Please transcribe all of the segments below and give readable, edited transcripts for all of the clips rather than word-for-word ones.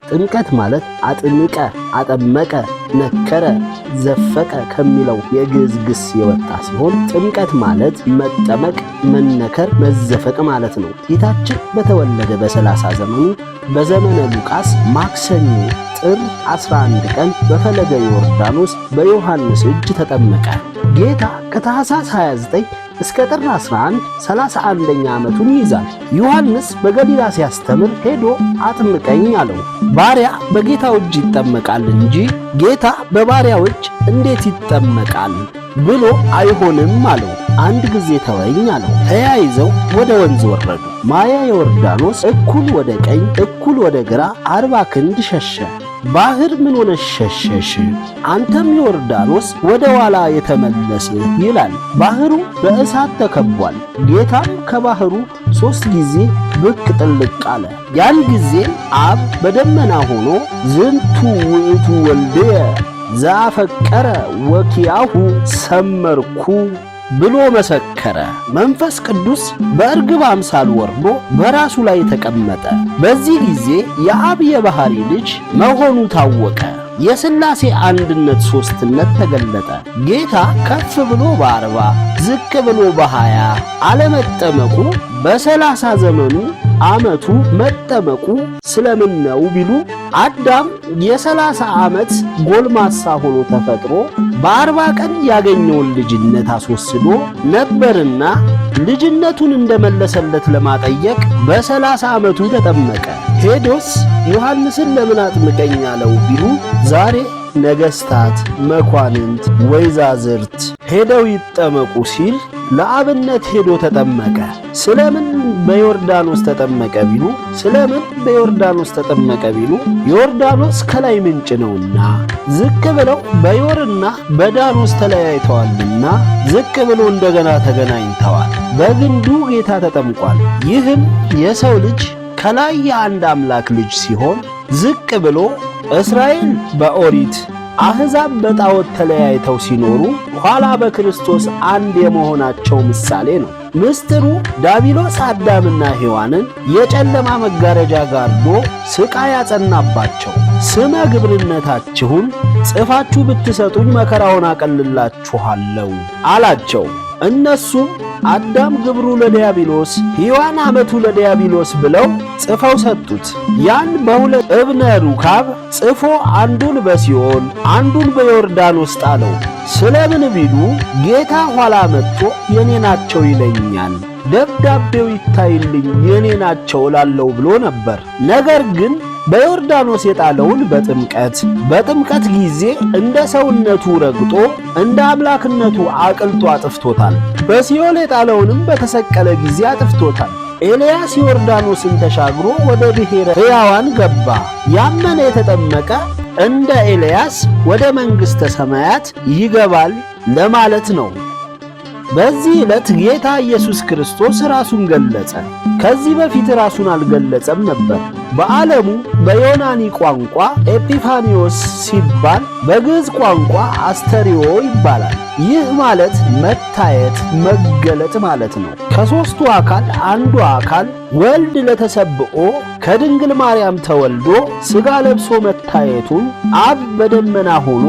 ጥምቀት ማለት አጥምቀ፣ አጠመቀ፣ ነከረ፣ ዘፈቀ ከሚለው የግዕዝ ግስ የወጣ ሲሆን ጥምቀት ማለት መጠመቅ፣ መነከር፣ መዘፈቅ ማለት ነው። ጌታችን በተወለደ በ30 ዘመኑ በዘመነ ሉቃስ ማክሰኞ ጥር 11 ቀን በፈለገ ዮርዳኖስ በዮሐንስ እጅ ተጠመቀ። ጌታ ከታኅሳስ 29 እስከ ጥር 11 31ኛ ዓመቱን ይይዛል። ዮሐንስ በገሊላ ሲያስተምር ሄዶ አጥምቀኝ አለው። ባሪያ በጌታው እጅ ይጠመቃል እንጂ ጌታ በባሪያው እጅ እንዴት ይጠመቃል ብሎ አይሆንም አለው። አንድ ጊዜ ተወኝ አለው። ተያይዘው ወደ ወንዝ ወረዱ። ማየ ዮርዳኖስ እኩል ወደ ቀኝ እኩል ወደ ግራ 40 ክንድ ሸሸ። ባህር ምን ሆነሽ ሸሸሽ? አንተም ዮርዳኖስ ወደ ኋላ የተመለስ ይላል። ባህሩ በእሳት ተከቧል። ጌታም ከባህሩ 3 ጊዜ ብቅ ጥልቅ አለ። ያን ጊዜ አብ በደመና ሆኖ ዝንቱ ውእቱ ወልድየ ዘአፈቀረ ወኪያሁ ሰመርኩ ብሎ መሰከረ። መንፈስ ቅዱስ በእርግብ አምሳል ወርዶ በራሱ ላይ ተቀመጠ። በዚህ ጊዜ የአብ የባሕሪ ልጅ መሆኑ ታወቀ። የሥላሴ አንድነት ሦስትነት ተገለጠ። ጌታ ከፍ ብሎ በ40 ዝቅ ብሎ በ20 አለመጠመቁ በ30 ዘመኑ ዓመቱ መጠመቁ ስለምን ነው ቢሉ አዳም የ30 ዓመት ጎልማሳ ሆኖ ተፈጥሮ በ40 ቀን ያገኘውን ልጅነት አስወስዶ ነበርና ልጅነቱን እንደመለሰለት ለማጠየቅ በ30 ዓመቱ ተጠመቀ። ሄዶስ ዮሐንስን ለምን አጥምቀኝ አለው ቢሉ ዛሬ ነገሥታት፣ መኳንንት፣ ወይዛዝርት ሄደው ይጠመቁ ሲል ለአብነት ሄዶ ተጠመቀ። ስለምን በዮርዳኖስ ተጠመቀ ቢሉ ዮርዳኖስ ከላይ ምንጭ ነውና፣ ዝቅ ብለው በዮርና በዳኖስ ተለያይተዋልና ዝቅ ብሎ እንደገና ተገናኝተዋል። በግንዱ ጌታ ተጠምቋል። ይህም የሰው ልጅ ከላይ የአንድ አምላክ ልጅ ሲሆን ዝቅ ብሎ እስራኤል በኦሪት አሕዛብ በጣዖት ተለያይተው ሲኖሩ ኋላ በክርስቶስ አንድ የመሆናቸው ምሳሌ ነው። ምስጢሩ ዲያብሎስ አዳምና ሔዋንን የጨለማ መጋረጃ ጋርዶ ሥቃይ ያጸናባቸው። ስመ ግብርነታችሁን ጽፋችሁ ብትሰጡኝ መከራውን አቀልላችኋለሁ አላቸው። እነሱም አዳም ግብሩ ለዲያብሎስ ሔዋን ዓመቱ ለዲያብሎስ ብለው ጽፈው ሰጡት። ያን በሁለት እብነ ሩካብ ጽፎ አንዱን በሲኦል አንዱን በዮርዳኖስ ጣለው። ስለምን ቢሉ ጌታ ኋላ መጥቶ የኔ ናቸው ይለኛል፣ ደብዳቤው ይታይልኝ የኔ ናቸው እላለሁ ብሎ ነበር። ነገር ግን በዮርዳኖስ የጣለውን በጥምቀት ጊዜ እንደ ሰውነቱ ረግጦ እንደ አምላክነቱ አቅልጦ አጥፍቶታል። በሲኦል የጣለውንም በተሰቀለ ጊዜ አጥፍቶታል። ኤልያስ ዮርዳኖስን ተሻግሮ ወደ ብሔረ ሕያዋን ገባ። ያመነ የተጠመቀ እንደ ኤልያስ ወደ መንግሥተ ሰማያት ይገባል ለማለት ነው። በዚህ ዕለት ጌታ ኢየሱስ ክርስቶስ ራሱን ገለጸ። ከዚህ በፊት ራሱን አልገለጸም ነበር። በዓለሙ በዮናኒ ቋንቋ ኤጲፋኒዮስ ሲባል በግዕዝ ቋንቋ አስተሪዮ ይባላል። ይህ ማለት መታየት፣ መገለጥ ማለት ነው። ከሦስቱ አካል አንዱ አካል ወልድ ለተሰብኦ ከድንግል ማርያም ተወልዶ ሥጋ ለብሶ መታየቱን አብ በደመና ሆኖ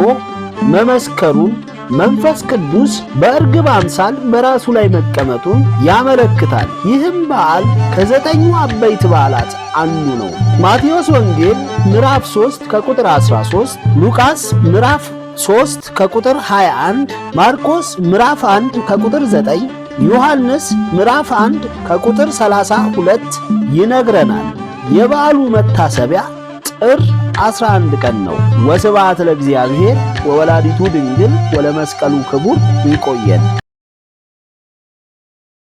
መመስከሩን መንፈስ ቅዱስ በእርግብ አምሳል በራሱ ላይ መቀመጡን ያመለክታል። ይህም በዓል ከ9 አበይት በዓላት አንዱ ነው። ማቴዎስ ወንጌል ምዕራፍ 3 ከቁጥር 13፣ ሉቃስ ምዕራፍ 3 ከቁጥር 21፣ ማርቆስ ምዕራፍ 1 ከቁጥር 9፣ ዮሐንስ ምዕራፍ 1 ከቁጥር 32 ይነግረናል። የበዓሉ መታሰቢያ ጥር 11 ቀን ነው። ወስብሐት ለእግዚአብሔር ወወላዲቱ ድንግል ወለመስቀሉ ክቡር። ይቆየን።